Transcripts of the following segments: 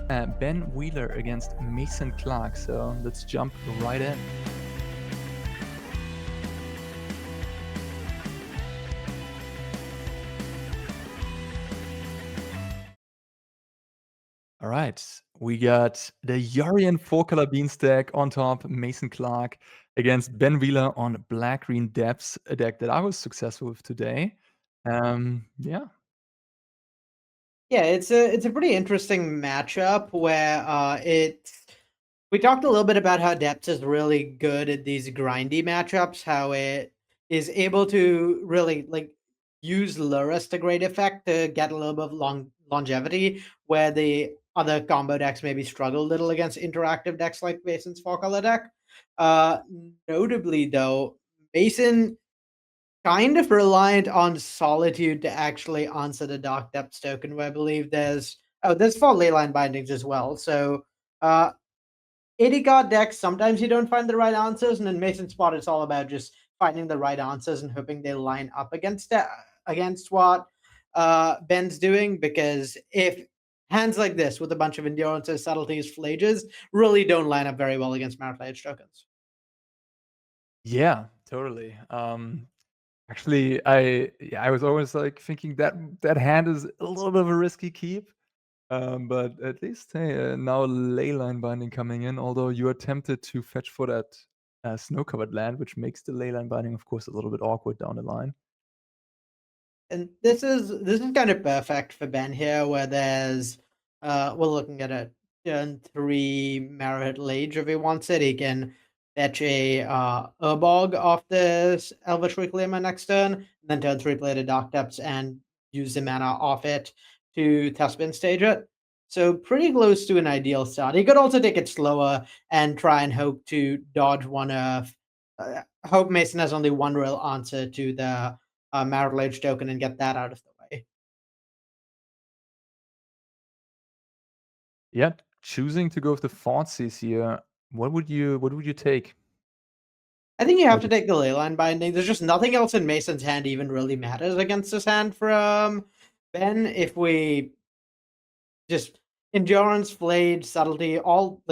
Ben Wheeler against Mason Clark. So let's jump right in. All right, we got the Yorion 4-color Beanstack on top, Mason Clark against Ben Wheeler on Black-Green Depths, a deck that I was successful with today. Yeah. Yeah, it's a pretty interesting matchup where we talked a little bit about how Depths is really good at these grindy matchups, how it is able to really use Lurrus to great effect to get a little bit of longevity, where the other combo decks maybe struggle a little against interactive decks like Mason's 4-color deck. Uh, Notably though, Mason kind of reliant on Solitude to actually answer the Dark Depths token, where I believe there's 4 Leyline Bindings as well. So, uh, 80 card decks, sometimes you don't find the right answers, and in Mason Spot, it's all about just finding the right answers and hoping they line up against what Ben's doing. Because if hands like this with a bunch of endurances, subtleties, flages really don't line up very well against Merit Edge tokens. Yeah, totally. Actually, I was always, like, thinking that that hand is a little bit of a risky keep, but at least, hey, now Leyline Binding coming in, although you are tempted to fetch for that, snow-covered land, which makes the Leyline Binding, of course, a little bit awkward down the line. And this is kind of perfect for Ben here, where we're looking at a turn 3 Merit Lage if he wants it. He can fetch a Urbog off this Elvish Reclaimer next turn, and then turn 3 play the Dark Depths and use the mana off it to Tuspin stage it. So pretty close to an ideal start. He could also take it slower and try and hope to dodge one of hope Mason has only one real answer to the marital age token and get that out of the way. Yeah, choosing to go with the Thoughtseize here, what would you take? I think you have Like, to take the Leyline Binding. There's just nothing else in Mason's hand even really matters against this hand from Ben. If we just endurance, flayed, subtlety, all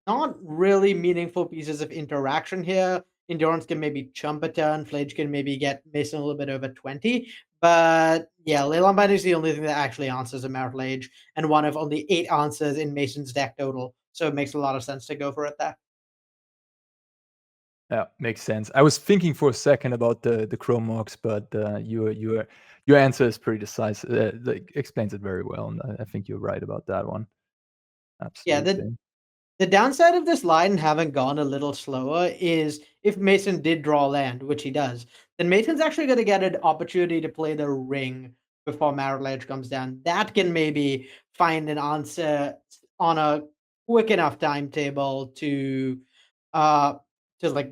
not really meaningful pieces of interaction here. Endurance can maybe chump a turn, Flage can maybe get Mason a little bit over 20. But yeah, Leyline Binding is the only thing that actually answers a Marital Age, and one of only 8 answers in Mason's deck total. So it makes a lot of sense to go for it there. yeah, makes sense. I was thinking for a second about the Chrome Mox, but your answer is pretty decisive. Like, explains it very well, and I think you're right about that one. Yeah, the Absolutely. The downside of this line having gone a little slower is if Mason did draw land, which he does, then Mason's actually going to get an opportunity to play the ring before Marital Edge comes down. That can maybe find an answer on a quick enough timetable uh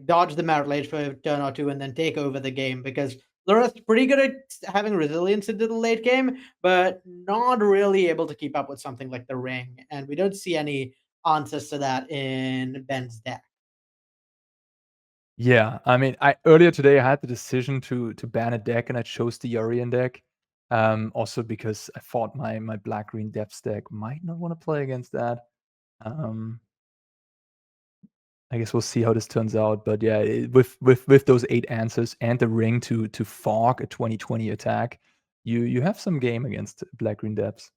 dodge the Marital Edge for a turn or two and then take over the game, because Lura's pretty good at having resilience into the late game, but not really able to keep up with something like the ring. And we don't see any answers to that in Ben's deck. Yeah, I mean, I earlier today, I had the decision to ban a deck, and I chose the Yorion deck, also because I thought my Black-Green Depths deck might not wanna play against that. Um I guess we'll see how this turns out, but yeah, with those 8 answers and the ring to fog a 2020 attack, you have some game against Black Green Depths.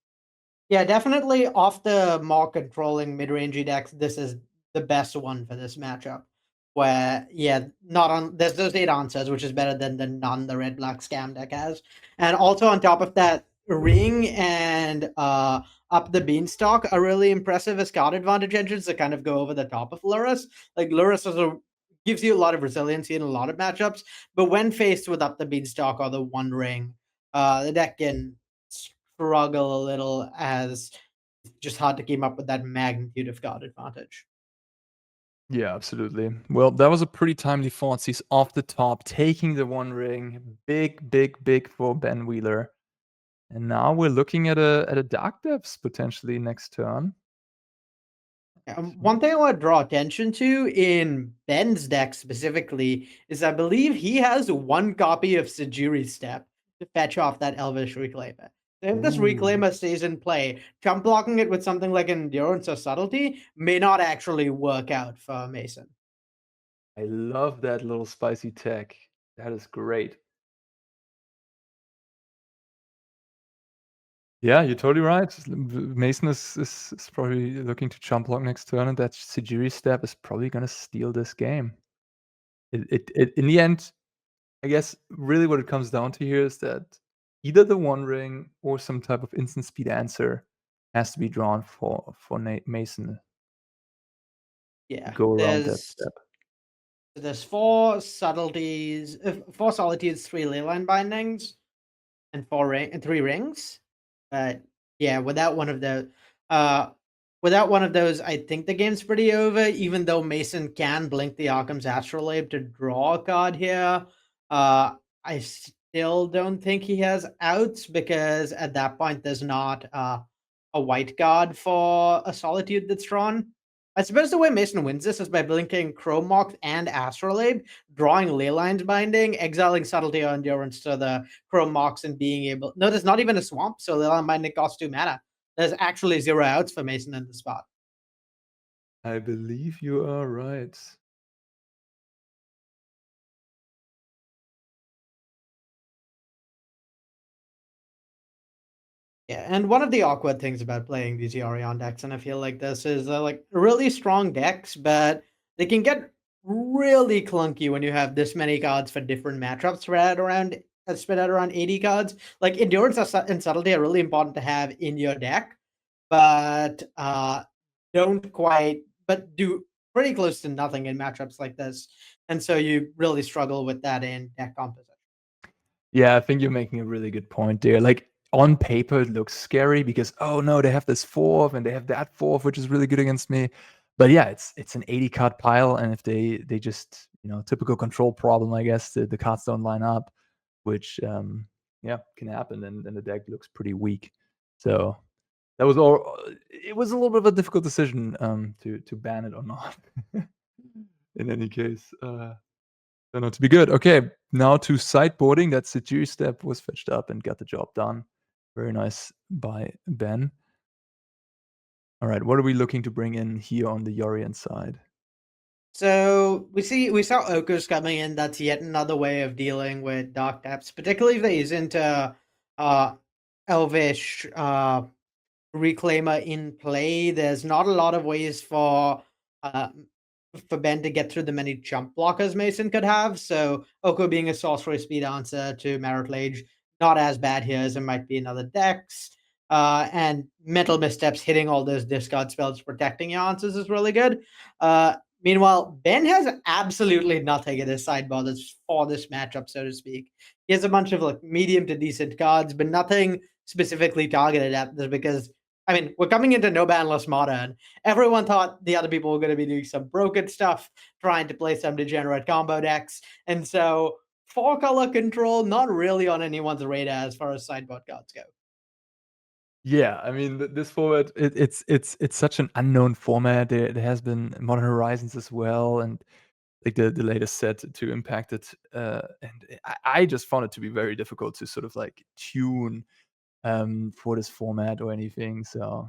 Yeah, definitely off the more controlling mid-rangey decks, this is the best one for this matchup. Where, yeah, not on there's those 8 answers, which is better than the none the red black scam deck has. And also on top of that, ring and up the beanstalk are really impressive as card advantage engines that kind of go over the top of Lurrus. Like Lurrus gives you a lot of resiliency in a lot of matchups, but when faced with up the beanstalk or the one ring, the deck can struggle a little, as it's just hard to keep up with that magnitude of card advantage. Yeah, absolutely. Well, that was a pretty timely Thoughtseize off the top, taking the one ring. Big, big, big for Ben Wheeler. And now we're looking at a Dark Depths potentially next turn. One thing I want to draw attention to in Ben's deck specifically is I believe he has one copy of Sajiri's Step to fetch off that Elvish Reclaimer. If this Ooh, Reclaimer stays in play, jump blocking it with something like Endurance or Subtlety may not actually work out for Mason. I love that little spicy tech. That is great. Yeah, you're totally right. Mason is probably looking to jump block next turn, and that Sejiri step is probably gonna steal this game. It in the end, I guess really what it comes down to here is that either the One Ring or some type of instant speed answer has to be drawn for Mason to Yeah, go around that step. there's 4 subtleties, 4 solitudes, 3 leyline bindings, and 3 rings. But yeah, uh, without one of those, I think the game's pretty over. Even though Mason can blink the Arkham's Astrolabe to draw a card here, I still don't think he has outs because at that point there's not a white card for a Solitude that's drawn. I suppose the way Mason wins this is by blinking Chrome Mox and Astrolabe, drawing Leyline's Binding, exiling Subtlety or Endurance to the Chrome Mox, and being able. No, there's not even a swamp, so Leyline Binding costs 2 mana. There's actually 0 outs for Mason in the spot. I believe you are right. Yeah, and one of the awkward things about playing these Yorion decks, and I feel like this is like really strong decks, but they can get really clunky when you have this many cards for different matchups spread out around 80 cards. Like Endurance and Subtlety are really important to have in your deck, but don't quite, but do pretty close to nothing in matchups like this, and so you really struggle with that in deck composition. Yeah, I think you're making a really good point there. Like on paper, it looks scary because oh no, they have this 4th and they have that 4th, which is really good against me. But yeah, it's an 80 card pile, and if they just typical control problem, I guess the cards don't line up, which yeah can happen, and the deck looks pretty weak. So that was all. It was a little bit of a difficult decision to ban it or not. In any case, turned out to be good. Okay, now to sideboarding. That Sejiri step was fetched up and got the job done. Very nice by Ben. All right, what are we looking to bring in here on the Yorion side? So we saw Okos coming in. That's yet another way of dealing with dark depths, particularly if they use into Elvish Reclaimer in play. There's not a lot of ways uh, for Ben to get through the many jump blockers Mason could have. So Oko being a sorcery speed answer to Merit Lage, not as bad here as it might be in other decks. And Mental Missteps hitting all those discard spells, protecting your answers is really good. Meanwhile, Ben has absolutely nothing in his sideboard that's for this matchup, so to speak. He has a bunch of like medium to decent cards, but nothing specifically targeted at this because I mean, we're coming into no banless modern. Everyone thought the other people were going to be doing some broken stuff, trying to play some degenerate combo decks. And so 4-color control, not really on anyone's radar as far as sideboard cards go. Yeah, I mean this format, it's such an unknown format. There has been Modern Horizons as well, and like the latest set to impact it. And I just found it to be very difficult to sort of like tune for this format or anything. So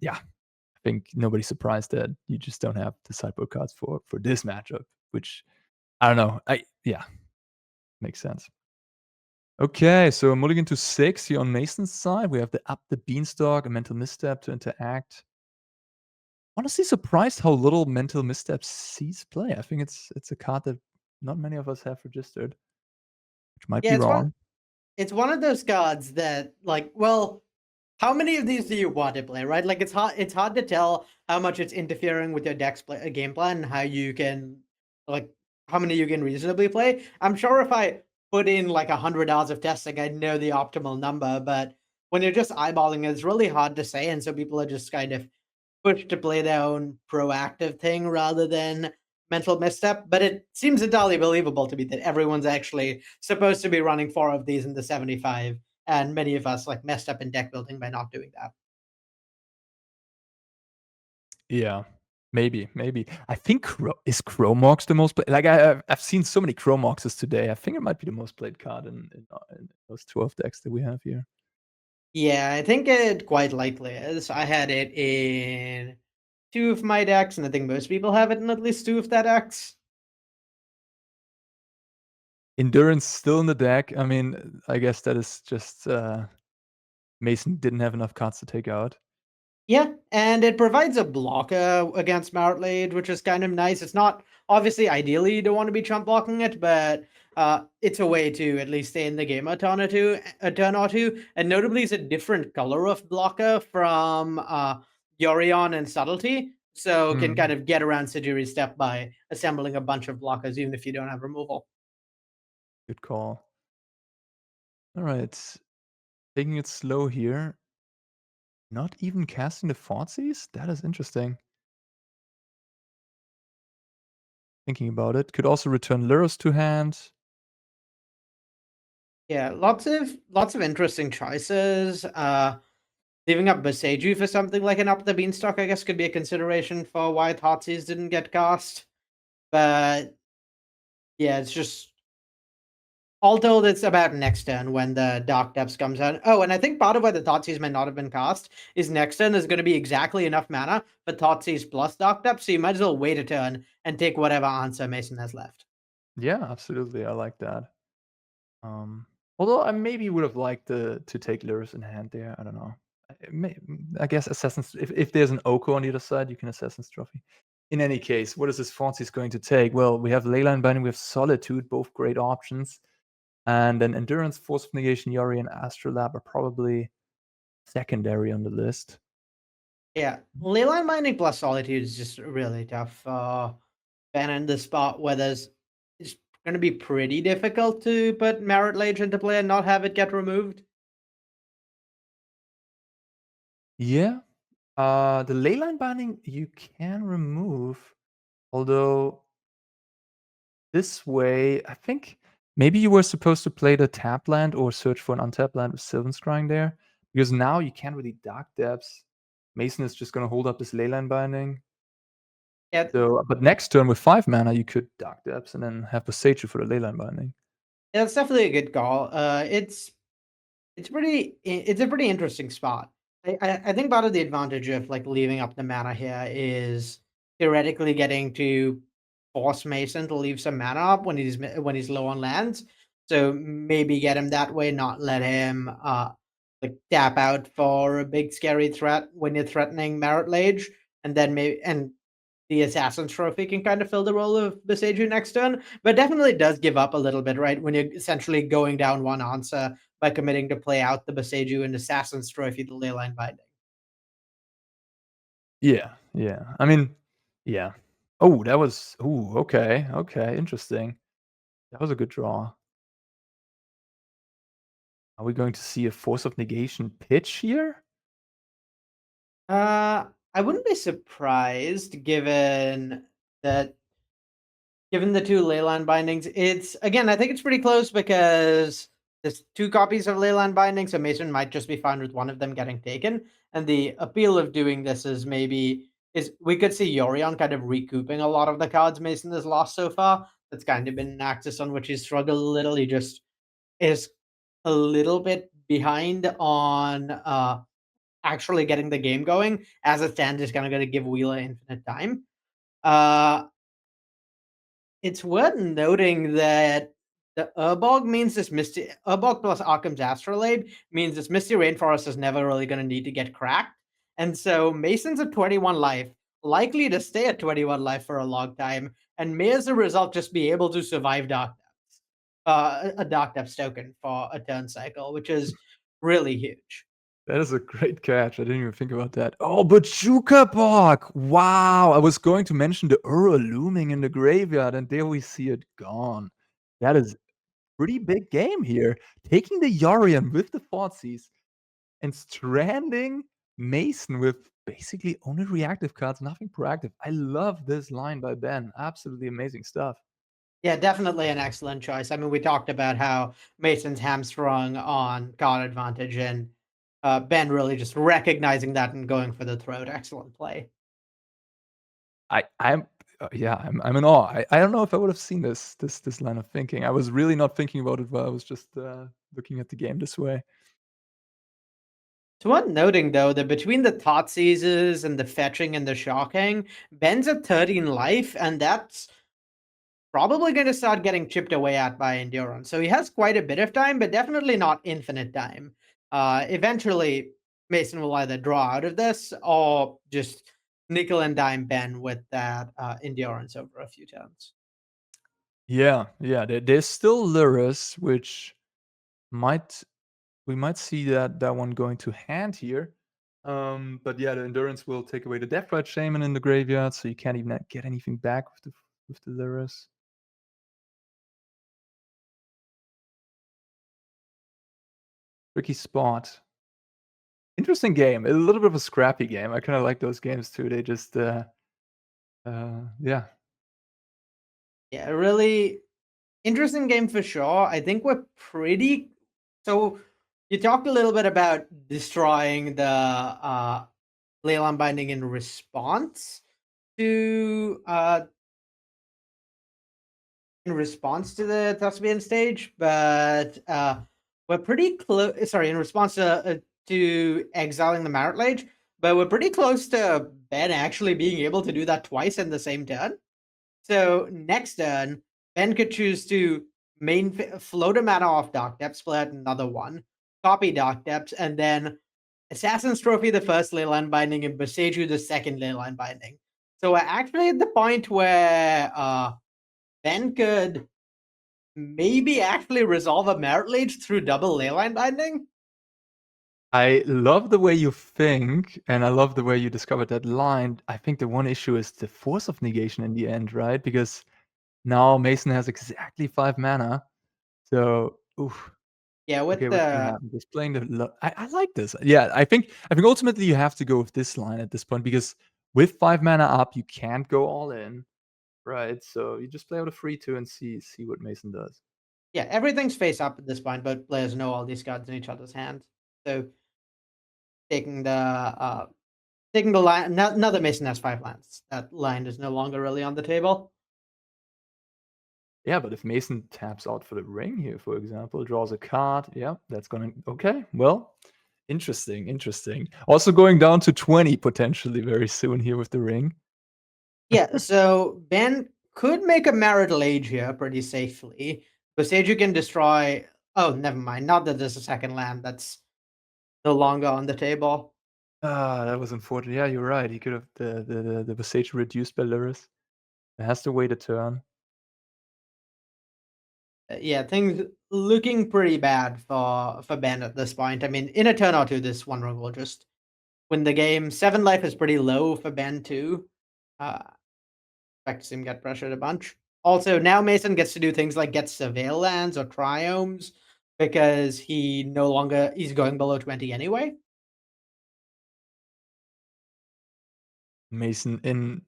yeah, I think nobody's surprised that you just don't have the sideboard cards for this matchup, which I don't know. Yeah, makes sense. Okay, so mulligan to 6 here on Mason's side. We have the Up the Beanstalk, a Mental Misstep to interact. Honestly surprised how little Mental Missteps sees play. I think it's a card that not many of us have registered, which might Yeah, be wrong. it's one of those cards that like, well, how many of these do you want to play, right? Like it's hard to tell how much it's interfering with your deck's game plan and how you can like how many you can reasonably play. I'm sure if I put in like 100 hours of testing, I'd know the optimal number, but when you're just eyeballing it, it's really hard to say, and so people are just kind of pushed to play their own proactive thing rather than mental misstep. But it seems entirely believable to me that everyone's actually supposed to be running 4 of these in the 75, and many of us like messed up in deck building by not doing that. Yeah, maybe. I think is Chromox the most played? Like I've seen so many Chromoxes today. I think it might be the most played card in those 12 decks that we have here. Yeah, I think it quite likely is. I had it in 2 of my decks, and I think most people have it in at least 2 of their decks. Endurance still in the deck. I mean, I guess that is just, Mason didn't have enough cards to take out. Yeah, and it provides a blocker against Mount which is kind of nice. It's not obviously ideally you don't want to be chump blocking it, but it's a way to at least stay in the game a turn or two. And notably, it's a different color of blocker from Yorion and Subtlety, so can Mm, kind of get around Sajiri's step by assembling a bunch of blockers, even if you don't have removal. good call. Alright. Taking it slow here. Not even casting the Thoughtseize? That is interesting. Thinking about it. Could also return Lurrus to hand. Yeah, lots of interesting choices. Leaving up Boseiju for something like an Up the Beanstalk, I guess, could be a consideration for why Thoughtseize didn't get cast. But yeah, it's just all told, it's about next turn when the Dark Depths comes out. Oh, and I think part of why the Thoughtseize might not have been cast is next turn is going to be exactly enough mana for Thoughtseize plus Dark Depths, so you might as well wait a turn and take whatever answer Mason has left. Yeah, absolutely. I like that. Um, Although I maybe would have liked to take Lurrus in hand there. I don't know. I guess Assassin's if there's an Oko on the other side, you can Assassin's Trophy. In any case, what is this Fonzie's going to take? Well, we have Leyline Binding, we have Solitude, both great options. And then Endurance, Force of Negation, Yori, and Astrolab are probably secondary on the list. Yeah, Leyline Binding plus Solitude is just really tough. Ben in the spot where it's going to be pretty difficult to put Merit Lage into play and not have it get removed. Yeah. The Leyline Binding you can remove, although this way, I think maybe you were supposed to play the tap land or search for an untapped land with Sylvan Scrying there, because now you can't really Dark Depths. Mason is just gonna hold up this Leyline Binding. Yeah, So, but next turn with 5 mana, you could Dark Depths and then have Boseiju for the Leyline Binding. yeah, it's definitely a good call. It's a pretty interesting spot. I think part of the advantage of like leaving up the mana here is theoretically getting to force Mason to leave some mana up when he's low on lands. So maybe get him that way, not let him like tap out for a big scary threat when you're threatening Merit Lage, and then maybe and the Assassin's Trophy can kind of fill the role of Boseiju next turn, but definitely does give up a little bit, right? When you're essentially going down one answer by committing to play out the Boseiju and Assassin's Trophy, the Leyline Binding. Yeah, yeah. I mean, yeah. Oh, that was okay, okay, interesting. That was a good draw. Are we going to see a Force of Negation pitch here? I wouldn't be surprised that given the 2 Leyline bindings. It's again, I think it's pretty close because there's 2 copies of Leyline binding, so Mason might just be fine with one of them getting taken. And the appeal of doing this is we could see Yorion kind of recouping a lot of the cards Mason has lost so far. That's kind of been an axis on which he's struggled a little. He just is a little bit behind on actually getting the game going. As it stands, it's kind of going to give Wheeler infinite time. Uh, it's worth noting that the Urbog means this Misty Urbog plus Arkham's Astrolabe means this Misty Rainforest is never really going to need to get cracked. And so Mason's at 21 life, likely to stay at 21 life for a long time, and may as a result just be able to survive Dark Depths, a Dark Depths token for a turn cycle, which is really huge. That is a great catch. I didn't even think about that. Oh, but Jukabog! Wow! I was going to mention the Ura looming in the graveyard, and there we see it gone. That is pretty big game here. Taking the Yorion with the Thoughtseize and stranding Mason with basically only reactive cards, nothing proactive. I love this line by Ben. Absolutely amazing stuff. Yeah, definitely an excellent choice. I mean, we talked about how Mason's hamstrung on card advantage, and Ben really just recognizing that and going for the throat. Excellent play. I'm yeah, I'm in awe. I don't know if I would have seen this line of thinking. I was really not thinking about it while I was just looking at the game this way. It's worth noting though that between the Thoughtseizes and the fetching and the shocking, Ben's at 13 life, and that's probably going to start getting chipped away at by endurance. So he has quite a bit of time, but definitely not infinite time. Eventually, Mason will either draw out of this or just nickel and dime Ben with that endurance over a few turns. Yeah, yeah. There's still Lurrus, which might we might see that one going to hand here. But yeah, the endurance will take away the Deathrite Shaman in the graveyard, so you can't even get anything back with the Lurrus. Tricky spot. Interesting game. A little bit of a scrappy game. I kind of like those games too. They just yeah. Yeah, really interesting game for sure. I think we're pretty. So you talked a little bit about destroying the Leyline Binding in response to the Thespian stage, but we're pretty close. Sorry, in response to exiling the Marit Lage, but we're pretty close to Ben actually being able to do that twice in the same turn. So next turn, Ben could choose to float a mana off Dark Depths, play out another one, copy Dark Depths, and then Assassin's Trophy the first Leyline Binding and Boseiju the second Leyline Binding. So we're actually at the point where Ben could maybe actually resolve a Merit Lage through double Leyline Binding. I love the way you think, and I love the way you discovered that line. I think the one issue is the force of negation in the end, right? Because now Mason has exactly 5 mana. So, oof. Yeah, with Okay, what's gonna the happen? Just playing I like this. Yeah, I think ultimately you have to go with this line at this point because with 5 mana up, you can't go all in, right? So you just play out a free 2 and see what Mason does. yeah, everything's face up at this point, but players know all these cards in each other's hands. So taking the line, another Mason has 5 lands. That line is no longer really on the table. Yeah, but if Mason taps out for the ring here, for example, draws a card, yeah, that's gonna okay. Well, interesting. Also going down to 20 potentially very soon here with the ring. Yeah, so Ben could make a Merit Lage here pretty safely. Boseiju can destroy. Oh, never mind. Not that there's a second land that's no longer on the table. Ah, that was unfortunate. Yeah, you're right. He could have the Visage reduced by Lurrus. It has to wait a turn. Yeah, things looking pretty bad for Ben at this point. I mean, in a turn or two, this one run will just win the game. 7 life is pretty low for Ben too. Uh, expect to see him get pressured a bunch. Also, now Mason gets to do things like get Surveil lands or Triomes because he's going below 20 anyway. Mason in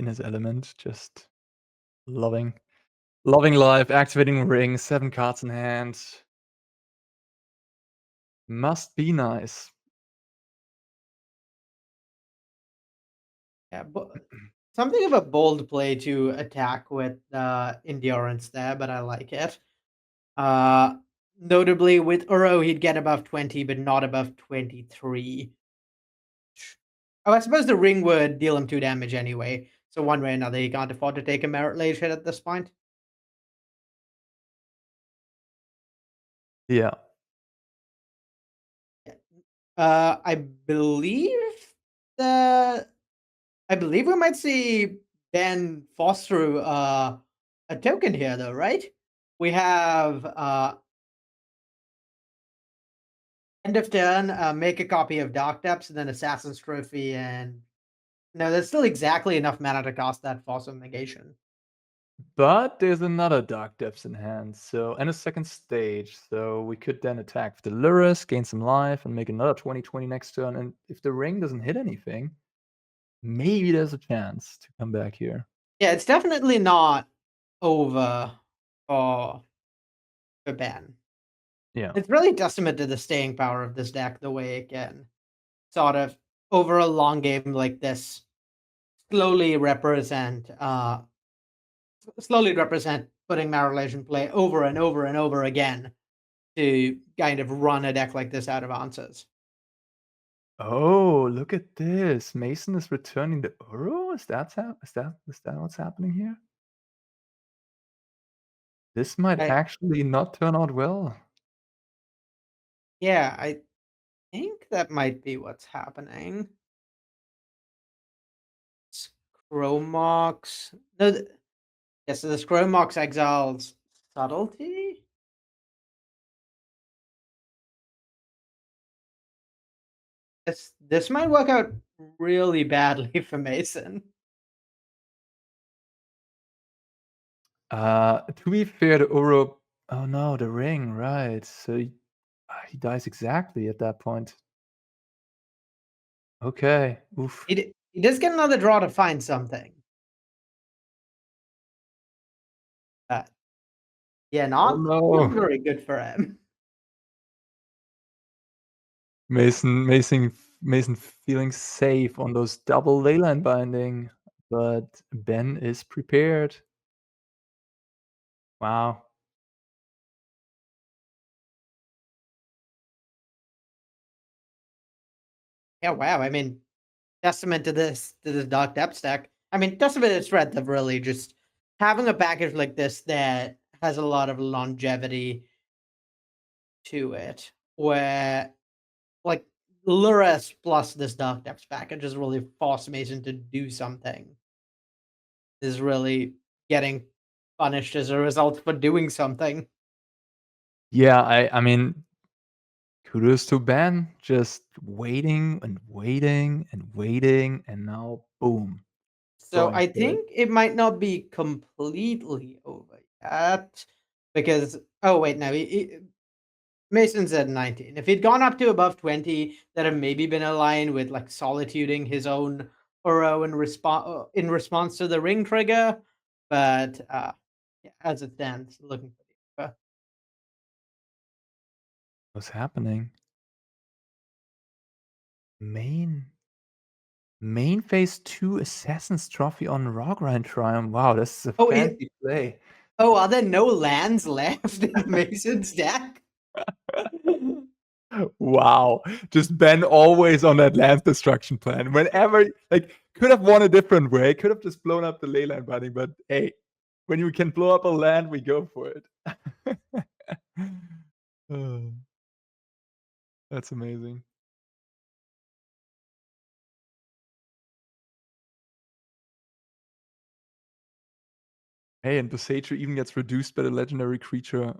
his element, just loving life, activating ring, 7 cards in hand. Must be nice. Yeah, but something of a bold play to attack with endurance there, but I like it. Uh, Notably with Uro, he'd get above 20, but not above 23. Oh, I suppose the ring would deal him 2 damage anyway. So one way or another, he can't afford to take a Merit Lage hit at this point. Yeah. I believe the I believe we might see Ben force through a token here though, right? We have end of turn, make a copy of Dark Depths, and then Assassin's Trophy, and no, there's still exactly enough mana to cast that Force of Negation. But there's another Dark Depths in hand, so and a second stage. So we could then attack with the Lurrus, gain some life, and make another 20/20 next turn. And if the ring doesn't hit anything, maybe there's a chance to come back here. Yeah, it's definitely not over for Ben. Yeah. It's really testament to the staying power of this deck, the way it can sort of over a long game like this slowly represent putting Marrowlage in play over and over and over again to kind of run a deck like this out of answers. Oh, look at this. Mason is returning the Uro? Is that what's happening here? This might I actually not turn out well. Yeah, I think that might be what's happening. Scromox. No, yeah, so the Scromox exiles subtlety. This might work out really badly for Mason. To be fair, the Uro oh no, the ring, right. So he dies exactly at that point. Okay. Oof. He does get another draw to find something. But yeah, Oh not no. very good for him. Mason feeling safe on those double leyline binding, but Ben is prepared. Wow. Yeah, wow. I mean, testament to this Dark Depths deck. I mean, testament to the strength of really just having a package like this that has a lot of longevity to it, where like Lurrus plus this Dark Depths package is really forced Mason to do something. Is really getting punished as a result for doing something. Yeah, I mean, kudos to Ben, just waiting and waiting and waiting, and now boom, So going I for it. think it might not be completely over yet because oh wait no Mason said 19. If he'd gone up to above 20, that have maybe been aligned with like solituding his own Uro in response to the ring trigger. But yeah, as it stands, looking for the What's happening? Main Main phase 2 Assassin's Trophy on Rogrind Triumph. Wow, this is a Oh, fancy play. are there no lands left in Mason's deck? Wow. Just Ben always on that land destruction plan. Whenever like, could have won a different way, could have just blown up the leyline binding, but hey, when you can blow up a land, we go for it. Oh, that's amazing. Hey, and Boseiju even gets reduced by the legendary creature.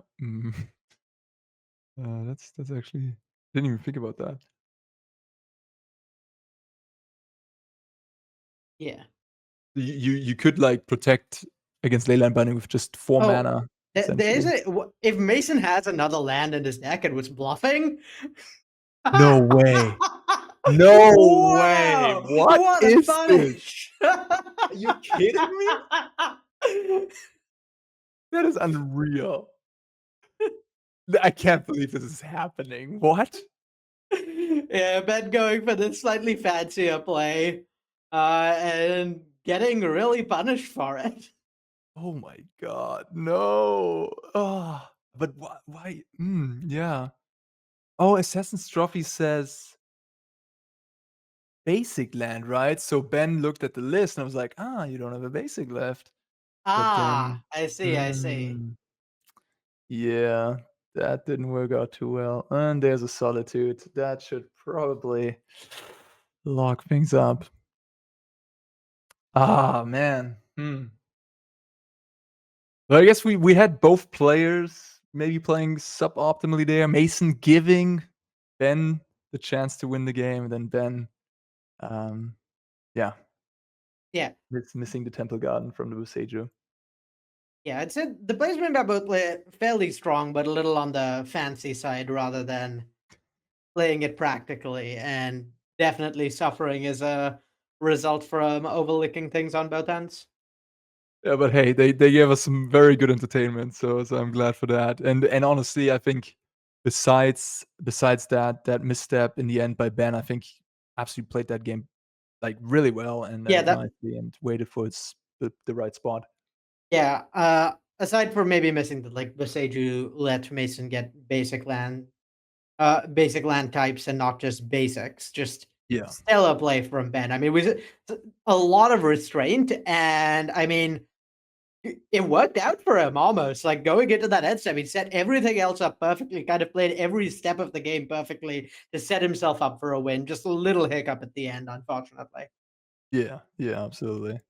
That's actually didn't even think about that. Yeah. You could, like, protect against leyline binding with just 4 Oh, mana, there is essentially. if Mason has another land in his deck and was bluffing. No way. No way. Wow! What What a is this? punish! Are you kidding me? That is unreal. I can't believe this is happening. What? Yeah, Ben going for the slightly fancier play, and getting really punished for it. Oh my god, no. Oh, but why? Yeah. Oh, Assassin's Trophy says basic land, right? So Ben looked at the list and I was like, "Ah, you don't have a basic left." But then I see, I see. mm, yeah, that didn't work out too well. And there's a Solitude. That should probably lock things up. Ah, man. Well, I guess we had both players maybe playing suboptimally there. Mason giving Ben the chance to win the game, and then Ben, um, yeah, Yeah. missing the Temple Garden from the Boseiju. Yeah, I'd say the placement are both fairly strong, but a little on the fancy side rather than playing it practically, and definitely suffering as a result from overlooking things on both ends. Yeah, but hey, they gave us some very good entertainment, so I'm glad for that. And honestly, I think besides that misstep in the end by Ben, I think he absolutely played that game like really well and Yeah, that nicely and waited for the right spot. yeah. Aside from maybe missing the like Beseju let Mason get basic land basic land types and not just basics. Just Yeah. stellar play from Ben. I mean, we a lot of restraint, and I mean, it worked out for him almost. Like going into that end step, he set everything else up perfectly. Kind of played every step of the game perfectly to set himself up for a win. Just a little hiccup at the end, unfortunately. Yeah. Yeah, absolutely.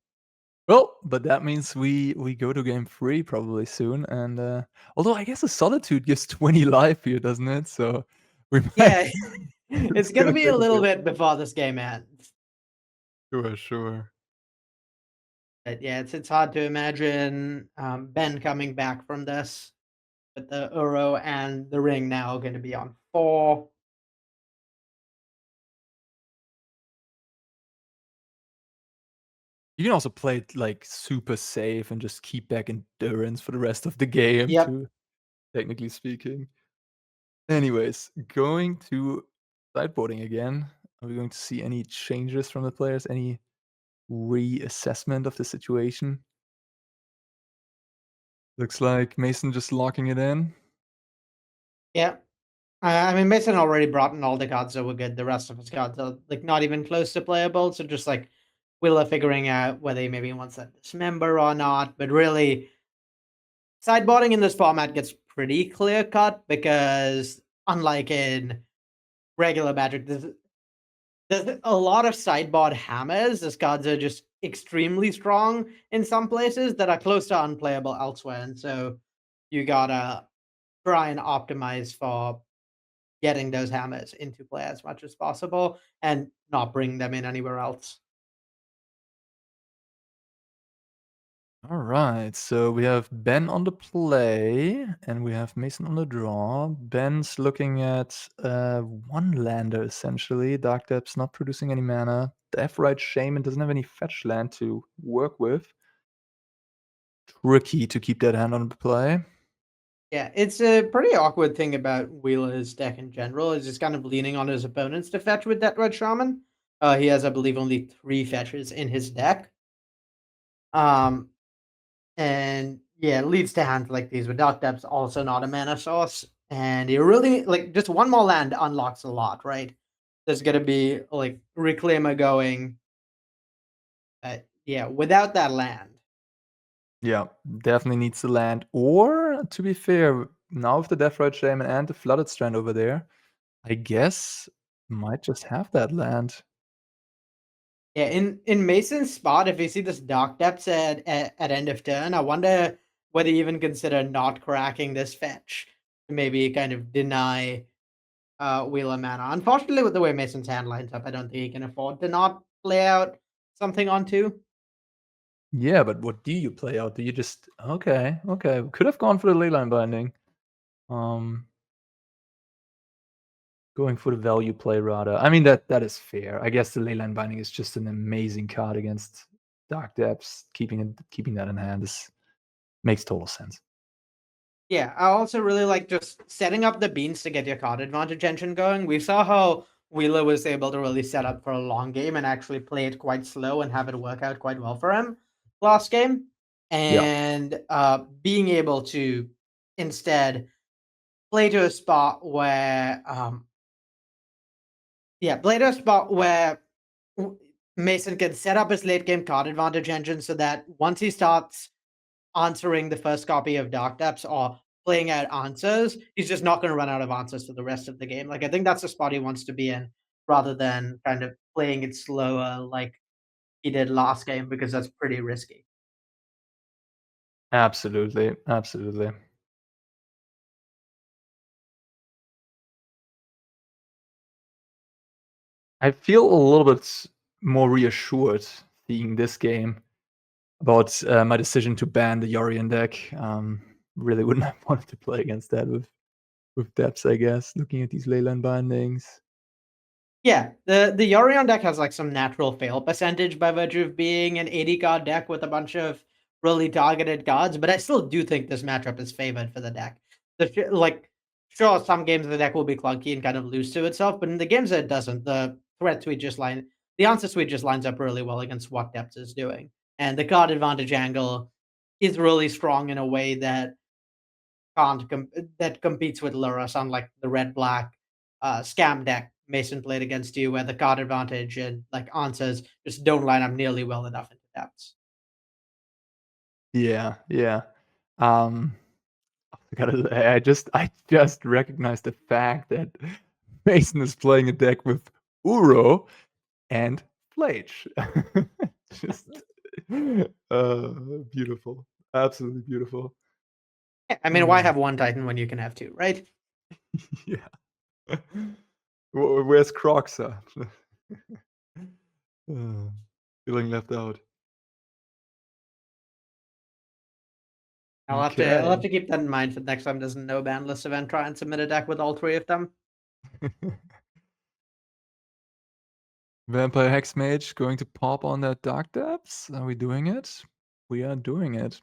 Well, but that means we go to game 3 probably soon, and, although I guess the Solitude gives 20 life here, doesn't it? So we might Yeah, it's it's gonna gonna be a take a little bit. bit before this game ends. Sure, sure. But yeah, it's hard to imagine Ben coming back from this with the Uro and the ring now going to be on 4. You can also play it, like, super safe and just keep back endurance for the rest of the game Yep. too, technically speaking. Anyways, going to sideboarding again. Are we going to see any changes from the players? Any reassessment of the situation? Looks like Mason just locking it in. Yeah. I mean, Mason already brought in all the cards that were good. The rest of his cards are like not even close to playable. So just like Willa figuring out whether he maybe wants to dismember or not. But really, sideboarding in this format gets pretty clear cut because unlike in regular Magic, there's a lot of sideboard hammers. These cards are just extremely strong in some places that are close to unplayable elsewhere. And so you gotta try and optimize for getting those hammers into play as much as possible and not bring them in anywhere else. All right, so we have Ben on the play and we have Mason on the draw. Ben's looking at one lander essentially. Dark Depth's not producing any mana. Deathrite Shaman doesn't have any fetch land to work with. Tricky to keep that hand on the play. Yeah, it's a pretty awkward thing about Wheeler's deck in general. Is just kind of leaning on his opponents to fetch with that Red Shaman. He has, I believe, only 3 fetches in his deck. Um, and yeah, it leads to hands like these with Dark Depth's also not a mana source. And you really like just one more land unlocks a lot, right? There's gonna be like Reclaimer going. Yeah, without that land. Yeah, definitely needs to land. Or to be fair, now with the Deathrite Shaman and the Flooded Strand over there, I guess might just have that land. Yeah, in Mason's spot, if you see this Dark Depths at end of turn, I wonder whether you even consider not cracking this fetch to maybe kind of deny Wheeler mana. Unfortunately, with the way Mason's hand lines up, I don't think he can afford to not play out something on 2. Yeah, but what do you play out? Do you just okay, okay. Could have gone for the leyline binding. Um Going for the value play rather. I mean that is fair. I guess the leyline binding is just an amazing card against Dark Depths. Keeping that in hand is makes total sense. Yeah, I also really like just setting up the beans to get your card advantage engine going. We saw how Wheeler was able to really set up for a long game and actually play it quite slow and have it work out quite well for him last game. Yeah. And being able to instead play to a spot where, play to a spot where Mason can set up his late game card advantage engine so that once he starts answering the first copy of Dark Depths or playing out answers, he's just not going to run out of answers for the rest of the game. Like I think that's the spot he wants to be in, rather than kind of playing it slower like he did last game because that's pretty risky. Absolutely. Absolutely. I feel a little bit more reassured seeing this game about my decision to ban the Yorion deck. Really wouldn't have wanted to play against that with depths, I guess, looking at these leyline bindings. Yeah, the Yorion deck has like some natural fail percentage by virtue of being an 80 card deck with a bunch of really targeted cards, but I still do think this matchup is favored for the deck. Like, sure, some games the deck will be clunky and kind of lose to itself, but in the games that it doesn't, the answer suite just lines up really well against what Depths is doing, and the card advantage angle is really strong in a way that can't that competes with Lurrus, unlike the red black scam deck Mason played against you, where the card advantage and like answers just don't line up nearly well enough into depths. Yeah, yeah. Um, I just recognized the fact that Mason is playing a deck with Uro and Flage. Just uh, beautiful. Absolutely beautiful. Yeah, I mean, why Oh, have one Titan when you can have two, right? yeah. Where's Croxa? Uh, feeling left out. I'll have Okay. to keep that in mind for the next time there's a no ban list event. Try and submit a deck with all three of them. Vampire Hexmage going to pop on that Dark Depths? Are we doing it? We are doing it.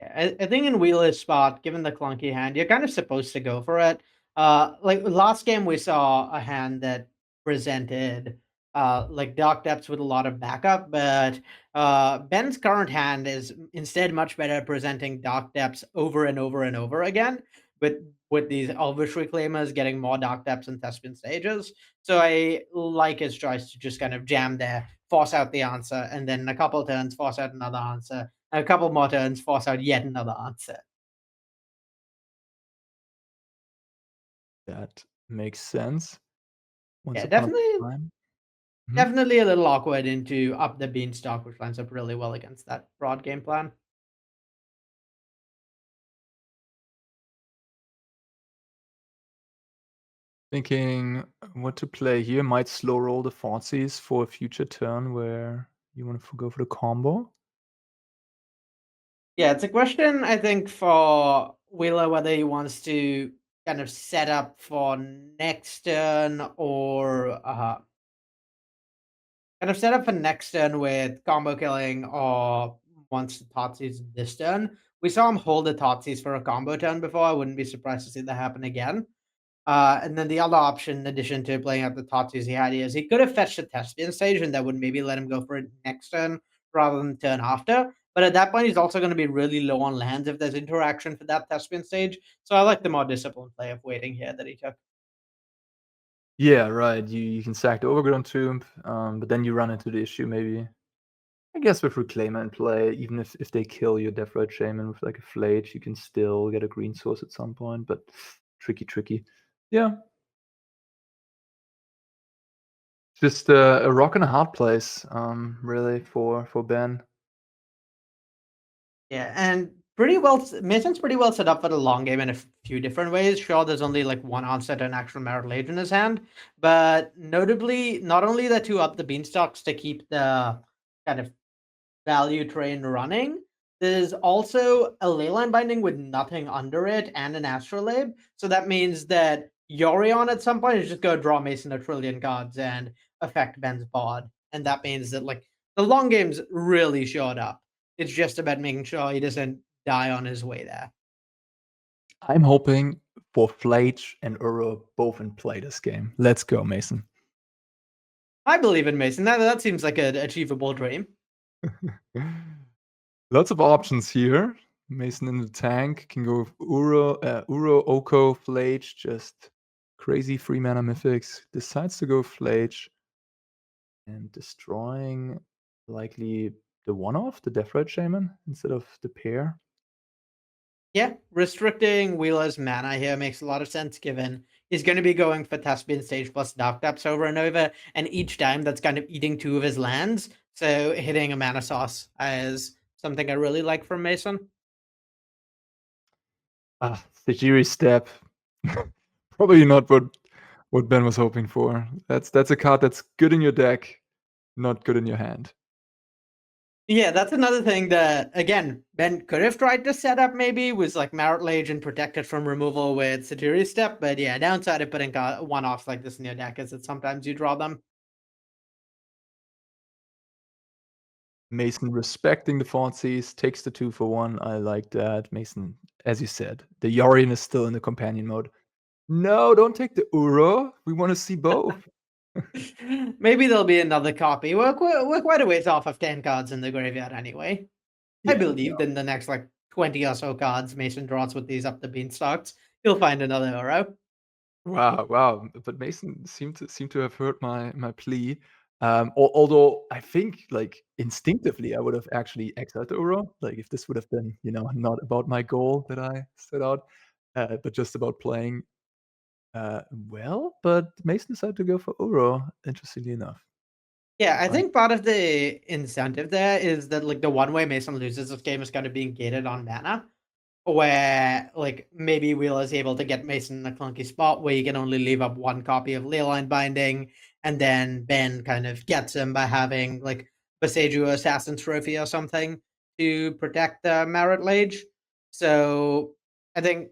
Yeah, I think in Wheeler's spot, given the clunky hand, you're kind of supposed to go for it. Like last game, we saw a hand that presented like Dark Depths with a lot of backup, but Ben's current hand is instead much better at presenting Dark Depths over and over and over again. With these Elvish Reclaimers getting more Dark Depths and Thespian stages, so I like his choice to just kind of jam there, force out the answer, and then in a couple turns force out another answer, a couple more turns, force out yet another answer. That makes sense. Once Yeah, upon definitely, a time. Mhm. definitely a little awkward into up the beanstalk, which lines up really well against that broad game plan. Thinking what to play here. Might slow roll the Thoughtseize for a future turn where you want to go for the combo. Yeah, it's a question I think for Wheeler whether he wants to kind of set up for next turn or kind of set up for next turn with combo killing or once the Thoughtseize this turn. We saw him hold the Thoughtseize for a combo turn before. I wouldn't be surprised to see that happen again. And then the other option, in addition to playing out the Tatsus he had, is he could have fetched the Thespian stage, and that would maybe let him go for it next turn rather than turn after. But at that point, he's also going to be really low on lands if there's interaction for that Thespian stage. So I like the more disciplined play of waiting here that he took. Yeah, right. You can sack the Overgrown Tomb, but then you run into the issue maybe. I guess with Reclaimer in play, even if they kill your Deathrite Shaman with like a Flage, you can still get a green source at some point, but tricky, tricky. Yeah. Just a rock and a hard place, really, for Ben. Yeah, and Mason's pretty well set up for the long game in a few different ways. Sure, there's only like one onset and actual Marital Age in his hand, but notably, not only the two up the beanstalks to keep the kind of value train running. There's also a leyline binding with nothing under it and an astrolabe. So that means that Yorion at some point is just going to draw Mason a trillion cards and affect Ben's board. And that means that like the long game's really showed up. It's just about making sure he doesn't die on his way there. I'm hoping for Flage and Uro both in play this game. Let's go, Mason. I believe in Mason. That seems like an achievable dream. Lots of options here. Mason in the tank can go with Uro, Oko, Flage, just crazy 3-mana mythics. Decides to go Flage and destroying likely the one-off, the Deathrite Shaman, instead of the pair. Yeah, restricting Wheeler's mana here makes a lot of sense given he's going to be going for Thespian Stage plus Dark Depths over and over, and each time that's kind of eating two of his lands. So hitting a mana sauce is something I really like from Mason. Tajiri Step. Probably not what Ben was hoping for. That's a card that's good in your deck, not good in your hand. Yeah, that's another thing that, again, Ben could have tried to set up maybe, was like Marital Age and protected from removal with Satiri's Step, but yeah, downside of putting one-offs like this in your deck is that sometimes you draw them. Mason respecting the Thoughtseize, takes the 2-for-1. I like that. Mason, as you said, the Yorion is still in the companion mode. No, don't take the Uro. We want to see both. Maybe there'll be another copy. We're quite a ways off of 10 cards in the graveyard anyway. I Yeah, believe in the next like 20 or so cards Mason draws with these up the beanstalks, he'll find another arrow. Wow, wow. But Mason seemed to have heard my plea. Although I think, like, instinctively, I would have actually exiled the Uro. Like, if this would have been, not about my goal that I set out, but just about playing well. But Mason decided to go for Uro, interestingly enough. Yeah, I Right. think part of the incentive there is that like the one way Mason loses this game is going to be gated on mana, where like maybe Wheel is able to get Mason in a clunky spot where you can only leave up one copy of Leyline Binding, and then Ben kind of gets him by having like Beseju Assassin's Trophy or something to protect the Merit Lage. So I think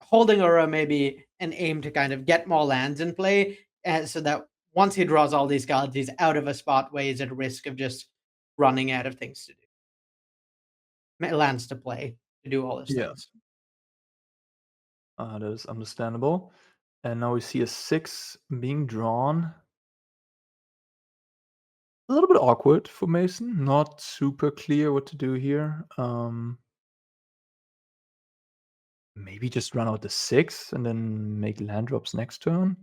holding Ura maybe an aim to kind of get more lands in play, so that once he draws all these cards, he's out of a spot where he's at risk of just running out of things to do, lands to play to do all his Yeah, things. that is understandable. And now we see a 6 being drawn. A little bit awkward for Mason. Not super clear what to do here. Maybe just run out the 6 and then make land drops next turn?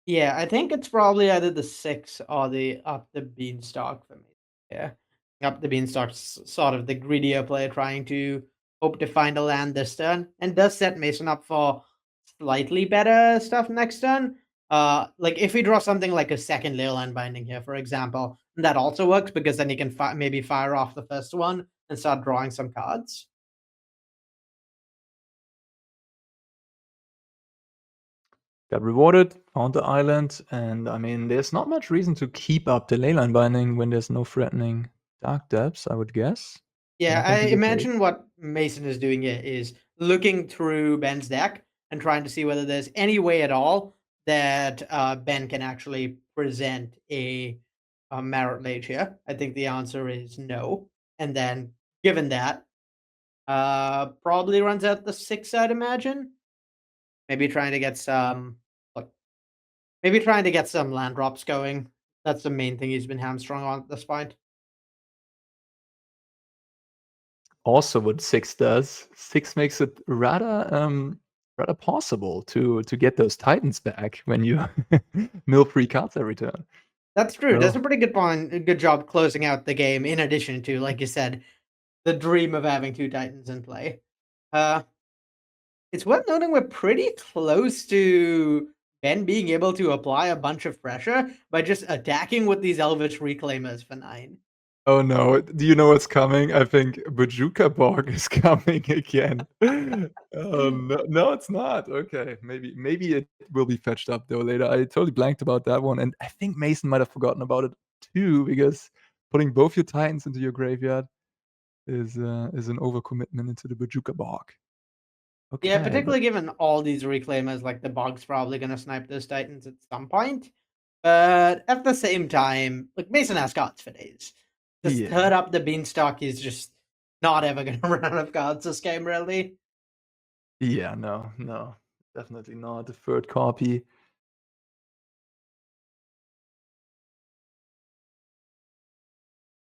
Yeah, I think it's probably either the 6 or the up the beanstalk for me. Yeah. Up the beanstalk's sort of the greedier player trying to hope to find a land this turn, and does set Mason up for slightly better stuff next turn. Like if we draw something like a second Leyline Binding here, for example, that also works because then he can maybe fire off the first one and start drawing some cards. Got rewarded, found the island, and I mean, there's not much reason to keep up the leyline binding when there's no threatening dark depths, I would guess. Yeah, I Nothing to get paid. imagine what Mason is doing here is looking through Ben's deck and trying to see whether there's any way at all that Ben can actually present a Merit Lage here. I think the answer is no. And then, given that, probably runs out the 6, I'd imagine. Maybe trying to get like, maybe trying to get some land drops going. That's the main thing he's been hamstrung on at this point. Also, what 6 does, 6 makes it rather possible to get those titans back when you mill free cards every turn. That's true. That's So a pretty good point. A good job closing out the game. In addition to, like you said, the dream of having 2 Titans in play. Uh, it's worth noting we're pretty close to Ben being able to apply a bunch of pressure by just attacking with these Elvish Reclaimers for 9. oh no, do you know what's coming? I think Bajuka Bog is coming again. Oh, no, no, it's not. Okay, maybe it will be fetched up though later. I totally blanked about that one, and I think Mason might have forgotten about it too, because putting both your Titans into your graveyard is an overcommitment into the Bajuka Bog. Yeah, Okay, particularly given all these Reclaimers, like the Bog's probably gonna snipe those Titans at some point. But at the same time, like Mason has cards for days. Just yeah, third up the Beanstalk is just not ever gonna run out of cards this game, really. yeah, no, no, definitely not. The third copy.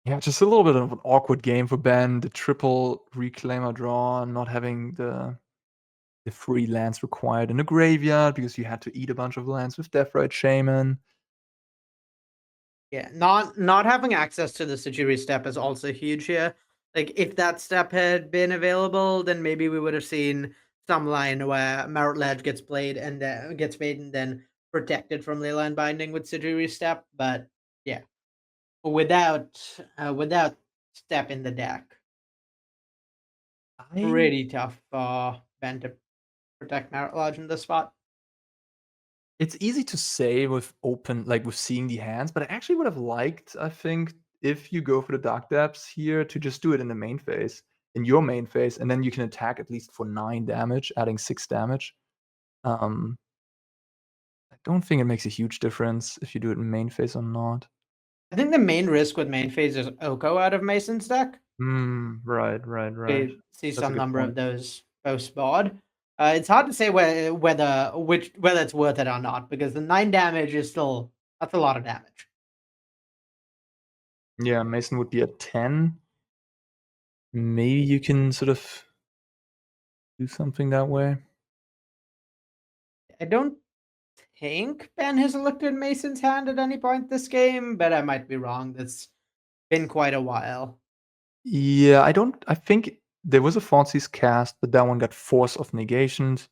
Yeah, just a little bit of an awkward game for Ben. The triple reclaimer draw, not having the free lands required in the graveyard because you had to eat a bunch of lands with Deathrite Shaman. Yeah, not having access to the Sajiri step is also huge here. Like if that step had been available, then maybe we would have seen some line where Merit Ledge gets played and gets made and then protected from Leyline Binding with Sajiri step. But yeah, without step in the deck, I pretty tough for Ben to protect Merit Lodge in this spot. It's easy to say with open, like with seeing the hands, but I actually would have liked, I think, if you go for the dark depths here, to just do it in the main phase, in your main phase, and then you can attack at least for 9 damage, adding 6 damage. Um, I don't think it makes a huge difference if you do it in main phase or not. I think the main risk with main phase is Oko out of Mason's deck. Right, right, right. We see That's a some good number of point. those post board. It's hard to say whether it's worth it or not because the 9 damage is still that's a lot of damage. Yeah, Mason would be at 10. Maybe you can sort of do something that way. I don't think Ben has looked at Mason's hand at any point this game, but I might be wrong. That's been quite a while. Yeah, I think there was a Thoughtseize cast, but that one got Force of Negations.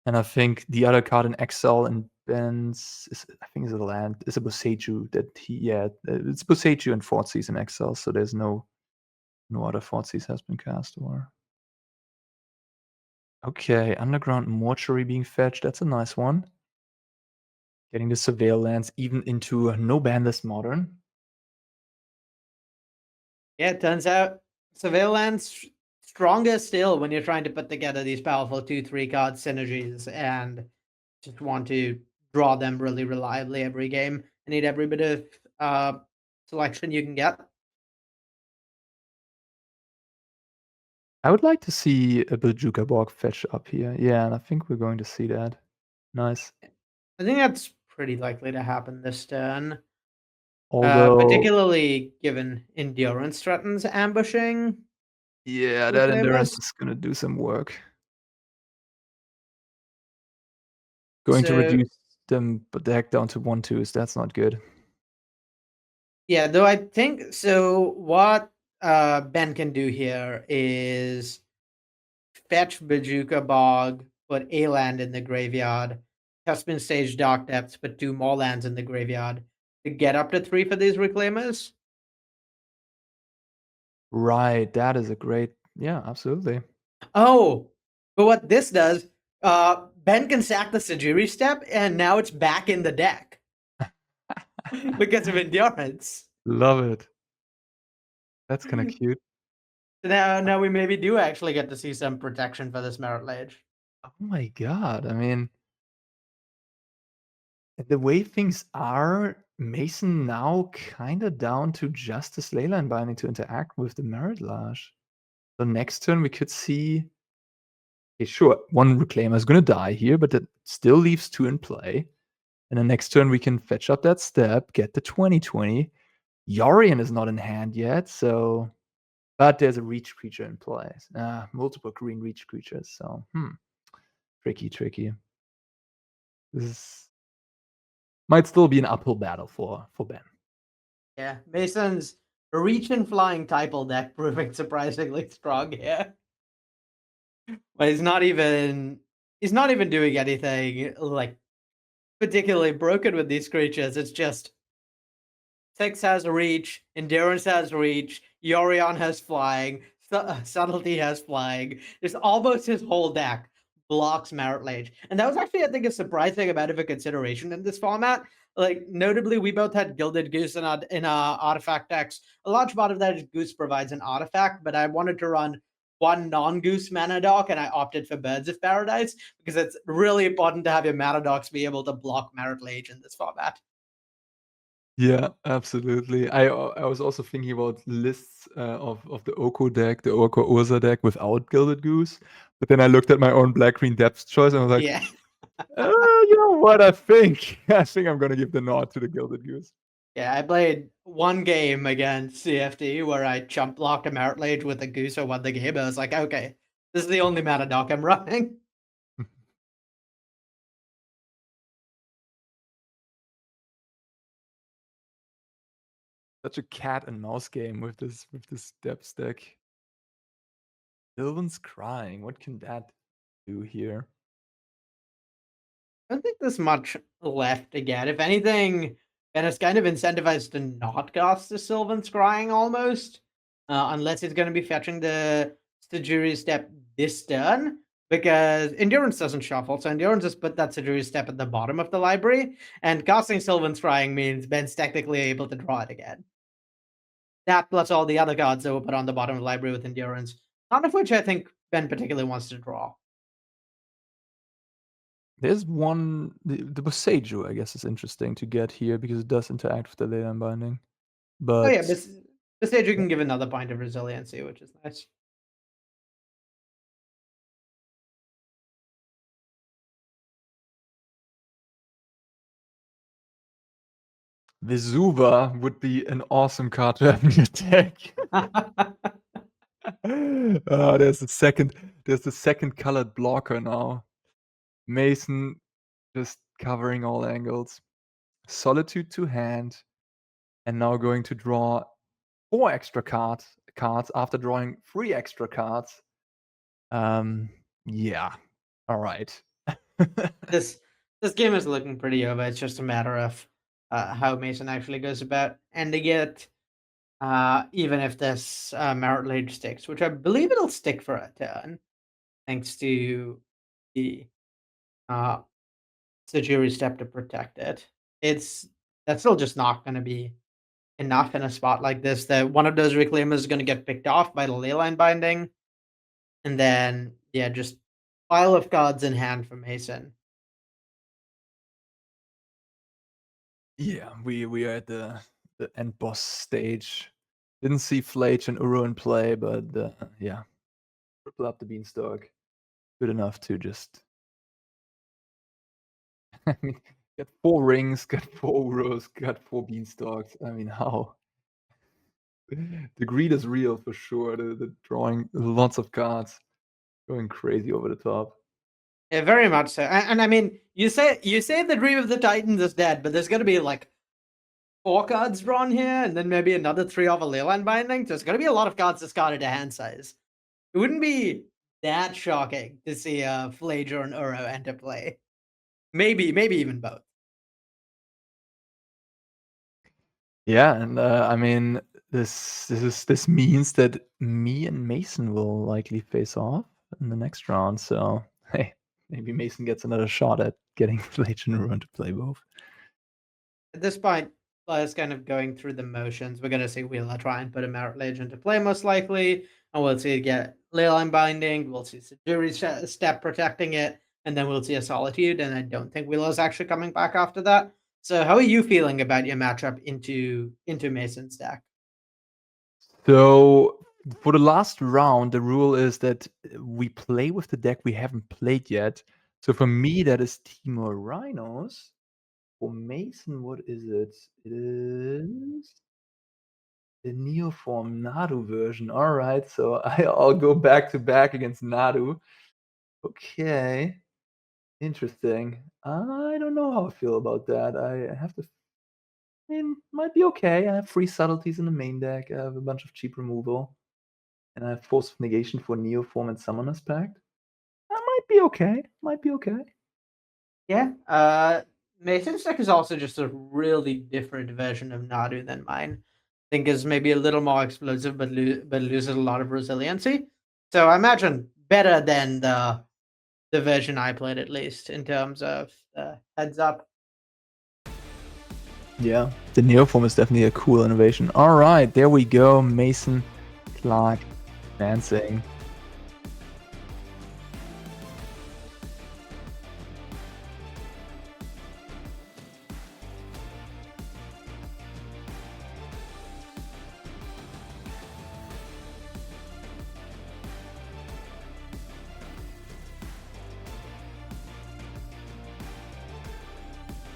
And I think the other card in Exile and Ben's I think is a land. It's a Boseiju that it's Boseiju and Thoughtseize in Exile, so there's no other Thoughtseize has been cast or. Okay, Underground Mortuary being fetched. That's a nice one. Getting the Surveil lands even into no bandless modern. Yeah, it turns out Surveillance stronger still when you're trying to put together these powerful 2-3 card synergies and just want to draw them really reliably every game. I need every bit of selection you can get. I would like to see a Bojuka Borg fetch up here. Yeah, and I think we're going to see that. Nice. I think that's pretty likely to happen this turn. Although, Particularly given Endurance threatens ambushing. yeah, that Endurance Reclaimers. is going to do some work. Going to So, reduce them deck down to 1/2s. That's not good. yeah, though I think so. What Ben can do here is fetch Bajuka Bog, put a land in the graveyard, Testament Stage Dark Depths, put 2 more lands in the graveyard to get up to 3 for these Reclaimers. Right, that is a great. Yeah, absolutely. Oh, but what this does, Ben can sack the Sajiri step, and now it's back in the deck because of Endurance. Love it. That's kind of cute. So now we maybe do actually get to see some protection for this Merit Lage. Oh my god! I mean, the way things are, Mason now kind of down to just this Leyline Binding to interact with the Merit Lage. So next turn we could see. Okay, sure, one Reclaimer is going to die here, but that still leaves 2 in play. And then next turn we can fetch up that step, get the 20/20. Yorion is not in hand yet, so. But there's a reach creature in play. Multiple green reach creatures, so tricky. This might still be an uphill battle for Ben. Yeah, Mason's reach and flying Typal deck proving surprisingly strong here. But he's not even doing anything like particularly broken with these creatures. It's just Six has reach, Endurance has reach, Yorion has flying, Subtlety has flying. Just almost his whole deck blocks Merit Lage. And that was actually, I think, a surprising amount of a consideration in this format. Like, notably, we both had Gilded Goose in our artifact decks. A large part of that is Goose provides an artifact, but I wanted to run one non-Goose mana dock, and I opted for Birds of Paradise because it's really important to have your mana docks be able to block Merit Lage in this format. Yeah, absolutely. I was also thinking about lists of the Oko deck, the Oko Urza deck without Gilded Goose. But then I looked at my own black-green depth choice and I was like, Yeah. You know what? I think I'm going to give the nod to the Gilded Goose. Yeah, I played one game against CFD where I chump blocked a Merit Lage with a Goose or won the game. I was like, okay, this is the only mana dock I'm running. Such a cat and mouse game with this depth deck. Sylvan's Crying. What can that do here? I don't think there's much left to get. If anything, Ben is kind of incentivized to not cast the Sylvan Scrying almost, unless it's going to be fetching the Sajiri step this turn, because Endurance doesn't shuffle, so Endurance just put that Sajiri step at the bottom of the library, and casting Sylvan Scrying means Ben's technically able to draw it again. That plus all the other cards that were put on the bottom of the library with Endurance, none of which I think Ben particularly wants to draw. There's one, the Boseiju, I guess, is interesting to get here because it does interact with the Leyline Binding. But Oh yeah, this stage you can give another point of resiliency, which is nice. Vesuva would be an awesome card to have in your deck. There's the second colored blocker now. Mason Just covering all angles. Solitude to hand, and now going to draw 4 extra cards after drawing 3 extra cards. Yeah. All right. This this game is looking pretty over. It's just a matter of how Mason actually goes about ending it. Even if this Merit Lage sticks, which I believe it'll stick for a turn, thanks to the uh, jury step to protect it. It's That's still just not going to be enough in a spot like this. That one of those reclaimers is going to get picked off by the leyline binding, and then yeah, just pile of cards in hand for Mason. Yeah, we are at the end boss stage. Didn't see Flage and Uro in play, but yeah, triple up the beanstalk. Good enough to just I mean, got 4 rings, got 4 Uros, got 4 beanstalks. I mean, how? The greed is real for sure. The drawing lots of cards, going crazy over the top. Yeah, very much so. And I mean, you say the Dream of the Titans is dead, but there's going to be like 4 cards drawn here, and then maybe another 3 off a leyline binding. So it's going to be a lot of cards discarded to hand size. It wouldn't be that shocking to see a Flage or an Uro enter play. Maybe even both. Yeah, and I mean, this means that me and Mason will likely face off in the next round. So hey, maybe Mason gets another shot at getting Flage and Ruin to play both. At this point, players kind of going through the motions. We're going to see Wheeler try and put a Merit Lage into play most likely, and we'll see it get leyline binding. We'll see Sajuri step protecting it, and then we'll see a Solitude. And I don't think Wheeler's actually coming back after that. So, how are you feeling about your matchup into Mason's deck? So for the last round, the rule is that we play with the deck we haven't played yet. So for me, that is Timor Rhinos. For Mason, what is it? It is the Neoform Nadu version. All right, so I'll go back to back against Nadu. Okay, interesting. I don't know how I feel about that. I have to. I mean, might be okay. I have 3 subtleties in the main deck. I have a bunch of cheap removal, and I have Force of Negation for Neoform and Summoner's Pact. That might be okay. Might be okay. Yeah. Mason's deck is also just a really different version of Nadu than mine. I think is maybe a little more explosive, but loses a lot of resiliency. So I imagine better than the version I played, at least in terms of the heads up. Yeah, the Neoform is definitely a cool innovation. All right, there we go. Mason, Clark, Dancing.